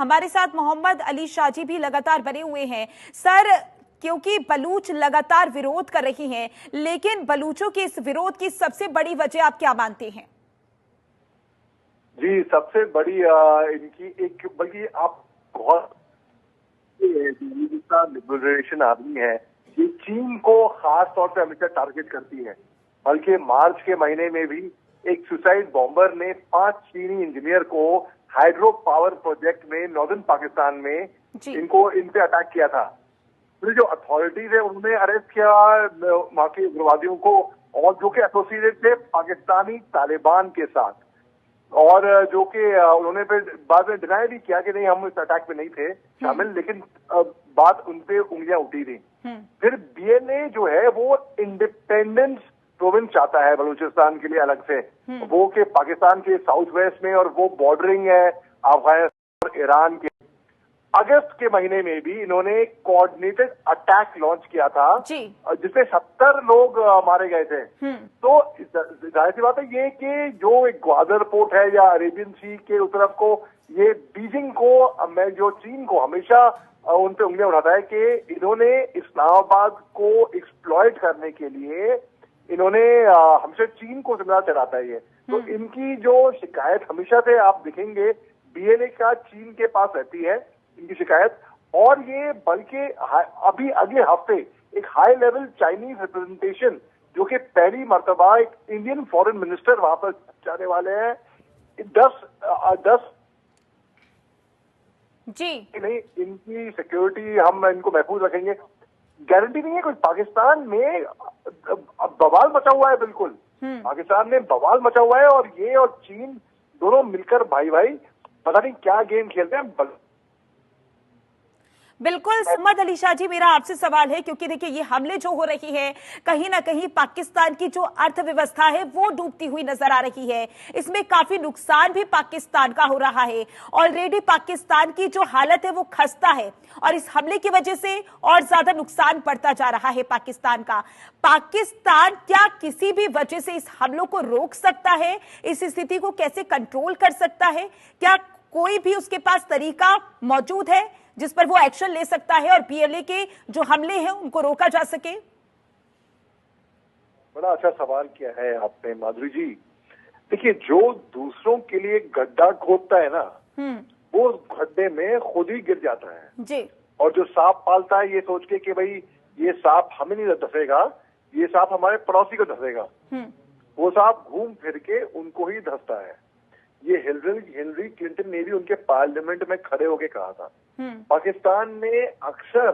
हमारे साथ मोहम्मद अली शाजी भी लगातार बने हुए हैं। सर, क्योंकि बलूच लगातार विरोध कर रही हैं, लेकिन बलूचों के इस विरोध की सबसे बड़ी वजह आप क्या मानते हैं? जी, सबसे बड़ी इनकी एक, बल्कि आप बहुत लिबरेशन आर्मी है, ये चीन को खास तौर पे हमेशा टारगेट करती है। बल्कि मार्च के महीने में भी एक सुसाइड बॉम्बर ने 5 चीनी इंजीनियर को हाइड्रो पावर प्रोजेक्ट में नॉर्दर्न पाकिस्तान में इन पे अटैक किया था। तो जो अथॉरिटीज है उन्होंने अरेस्ट किया वहां के उग्रवादियों को, और जो कि एसोसिएटेड थे पाकिस्तानी तालिबान के साथ, और जो कि उन्होंने फिर बाद में डिनाई भी किया कि नहीं, हम इस अटैक में नहीं थे शामिल, लेकिन बात उनपे उंगलियां उठी थी। फिर बीएलए जो है वो इंडिपेंडेंस प्रोविंस चाहता है बलूचिस्तान के लिए अलग से, वो के पाकिस्तान के साउथ वेस्ट में, और वो बॉर्डरिंग है अफगानिस्तान और ईरान के। अगस्त के महीने में भी इन्होंने कोऑर्डिनेटेड अटैक लॉन्च किया था जिसमें 70 लोग मारे गए थे। तो जाहिर सी बात है ये कि जो एक ग्वादर पोर्ट है या अरेबियन सी के उस तरफ को, ये बीजिंग को, मैं जो चीन को हमेशा उन पे उंगलियां उठाता है कि इन्होंने इस्लामाबाद को एक्सप्लॉइट करने के लिए इन्होंने हमसे चीन को जिम्मेदार ठहराता है ये। तो इनकी जो शिकायत हमेशा से आप देखेंगे बीएलए का चीन के पास रहती है इनकी शिकायत, और ये बल्कि अभी अगले हफ्ते एक हाई लेवल चाइनीज रिप्रेजेंटेशन, जो कि पहली मर्तबा एक इंडियन फॉरेन मिनिस्टर वहां पर जाने वाले हैं, 10 जी नहीं, इनकी सिक्योरिटी हम इनको महफूज रखेंगे, गारंटी नहीं है। कुछ पाकिस्तान में बवाल मचा हुआ है, बिल्कुल पाकिस्तान में बवाल मचा हुआ है, और ये और चीन दोनों मिलकर भाई पता नहीं क्या गेम खेलते हैं। बिल्कुल मोहम्मद अली शाह जी, मेरा आपसे सवाल है, क्योंकि देखिए ये हमले जो हो रही है कहीं ना कहीं पाकिस्तान की जो अर्थव्यवस्था है वो डूबती हुई नजर आ रही है। इसमें काफी नुकसान भी पाकिस्तान का हो रहा है। ऑलरेडी पाकिस्तान की जो हालत है वो खस्ता है, और इस हमले की वजह से और ज्यादा नुकसान बढ़ता जा रहा है पाकिस्तान का। पाकिस्तान क्या किसी भी वजह से इस हमलों को रोक सकता है? इस स्थिति को कैसे कंट्रोल कर सकता है? क्या कोई भी उसके पास तरीका मौजूद है जिस पर वो एक्शन ले सकता है और बीएलए के जो हमले हैं उनको रोका जा सके? बड़ा अच्छा सवाल किया है आपने माधुरी जी। देखिए, जो दूसरों के लिए गड्ढा खोदता है ना, वो उस गड्ढे में खुद ही गिर जाता है जी। और जो सांप पालता है ये सोच के कि भाई ये सांप हमें नहीं धसेगा, ये सांप हमारे पड़ोसी को धसेगा, वो सांप घूम फिर के उनको ही धसता है। ये हिलरी क्लिंटन ने भी उनके पार्लियामेंट में खड़े होकर कहा था। पाकिस्तान ने अक्सर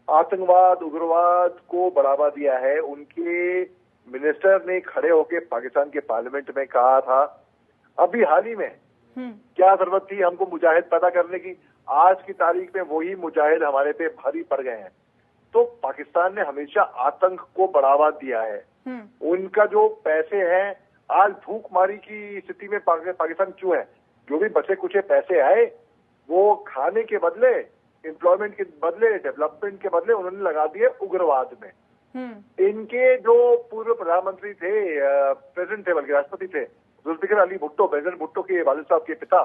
आतंकवाद, उग्रवाद को बढ़ावा दिया है। उनके मिनिस्टर ने खड़े होकर पाकिस्तान के पार्लियामेंट में कहा था। अभी हाल ही में क्या जरूरत थी हमको मुजाहिद पैदा करने की? आज की तारीख में वही मुजाहिद हमारे पे भारी पड़ गए हैं। तो पाकिस्तान ने हमेशा आतंक को बढ़ावा दिया है। उनका जो पैसे हैं, आज भूखमारी की स्थिति में पाकिस्तान क्यों है? जो भी बचे कुछ पैसे आए वो खाने के बदले, एम्प्लॉयमेंट के बदले, डेवलपमेंट के बदले उन्होंने लगा दिए उग्रवाद में। इनके जो पूर्व प्रधानमंत्री थे, प्रेसिडेंट थे, बल्कि राष्ट्रपति थे, जुल्फिकार अली भुट्टो, बेनजीर भुट्टो के वालिद साहब के पिता,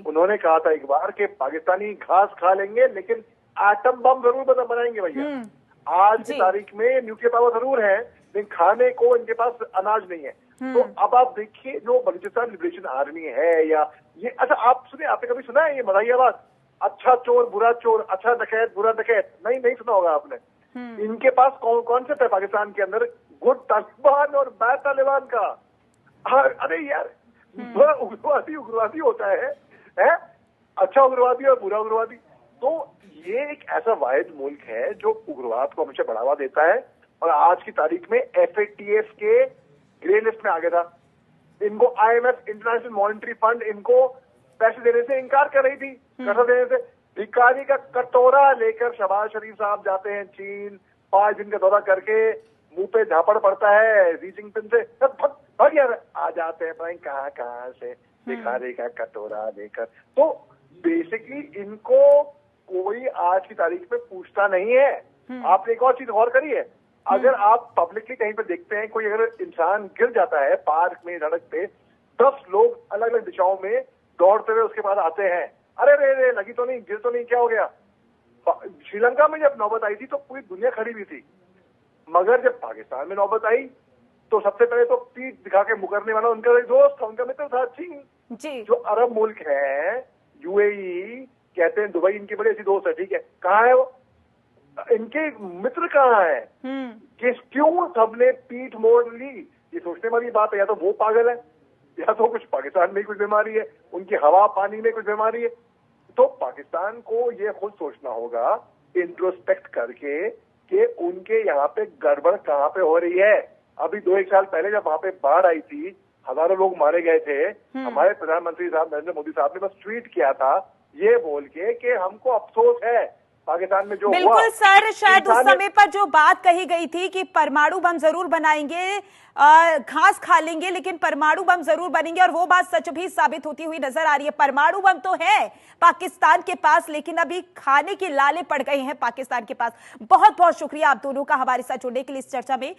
उन्होंने कहा था एक बार कि पाकिस्तानी घास खा लेंगे लेकिन एटम बम जरूर बनाएंगे भैया। आज की तारीख में न्यूक्लियर पावर जरूर है लेकिन खाने को इनके पास अनाज नहीं है। तो अब आप देखिए जो बलूचिस्तान लिबरेशन आर्मी है, या ये, अच्छा आप सुने, आपने कभी सुना है ये मदाहिया बात, अच्छा चोर बुरा चोर, अच्छा डकैत बुरा डकैत? नहीं सुना होगा आपने। इनके पास कॉन्सेप्ट है पाकिस्तान के अंदर गुड तालिबान और बैड तालिबान का। अरे यार, उग्रवादी होता है अच्छा उग्रवादी और बुरा उग्रवादी। तो ये एक ऐसा वाहिद मुल्क है जो उग्रवाद को हमेशा बढ़ावा देता है, और आज की तारीख में FATF के ग्रे लिस्ट में आ गया था। इनको IMF, इंटरनेशनल मॉनेटरी फंड, इनको पैसे देने से इनकार कर रही थी, कर्जा देने से। भिखारी का कटोरा लेकर शहबाज शरीफ साहब जाते हैं चीन, 5 दिन का दौरा करके, मुंह पे झापड़ पड़ता है शी जिनपिंग से, भग यार आ जाते हैं भाई कहाँ से भिखारी का कटोरा लेकर। तो बेसिकली इनको कोई आज की तारीख में पूछता नहीं है। आपने एक और चीज गौर करी है, अगर आप पब्लिकली कहीं पे देखते हैं कोई अगर इंसान गिर जाता है पार्क में, सड़क पे, 10 लोग अलग अलग दिशाओं में दौड़ते हुए उसके पास आते हैं अरे रे रे लगी तो नहीं, गिर तो नहीं, क्या हो गया। श्रीलंका में जब नौबत आई थी तो पूरी दुनिया खड़ी हुई थी, मगर जब पाकिस्तान में नौबत आई तो सबसे पहले तो पीठ दिखा के मुकरने वाला उनका एक दोस्त था, उनका मित्र था चीन। जी। जो अरब मुल्क है, यूएई कहते हैं, दुबई इनकी बड़ी अच्छी दोस्त है, ठीक है, कहाँ है वो, इनके मित्र कहाँ है, क्यों सबने पीठ मोड़ ली। ये सोचने वाली बात है, या तो वो पागल है या तो कुछ पाकिस्तान में कुछ बीमारी है, उनकी हवा पानी में कुछ बीमारी है। तो पाकिस्तान को ये खुद सोचना होगा इंट्रोस्पेक्ट करके कि उनके यहाँ पे गड़बड़ कहाँ पे हो रही है। अभी 2-1 साल पहले जब वहां पे बाढ़ आई थी, हजारों लोग मारे गए थे, हमारे प्रधानमंत्री साहब नरेंद्र मोदी साहब ने बस ट्वीट किया था ये बोल के कि हमको अफसोस है पाकिस्तान में जो हुआ। बिल्कुल सर, शायद उस समय पर जो बात कही गई थी कि परमाणु बम जरूर बनाएंगे, घास खा लेंगे लेकिन परमाणु बम जरूर बनेंगे, और वो बात सच भी साबित होती हुई नजर आ रही है। परमाणु बम तो है पाकिस्तान के पास, लेकिन अभी खाने के लाले पड़ गए हैं पाकिस्तान के पास। बहुत बहुत शुक्रिया आप दोनों का हमारे साथ जुड़ने के लिए इस चर्चा में।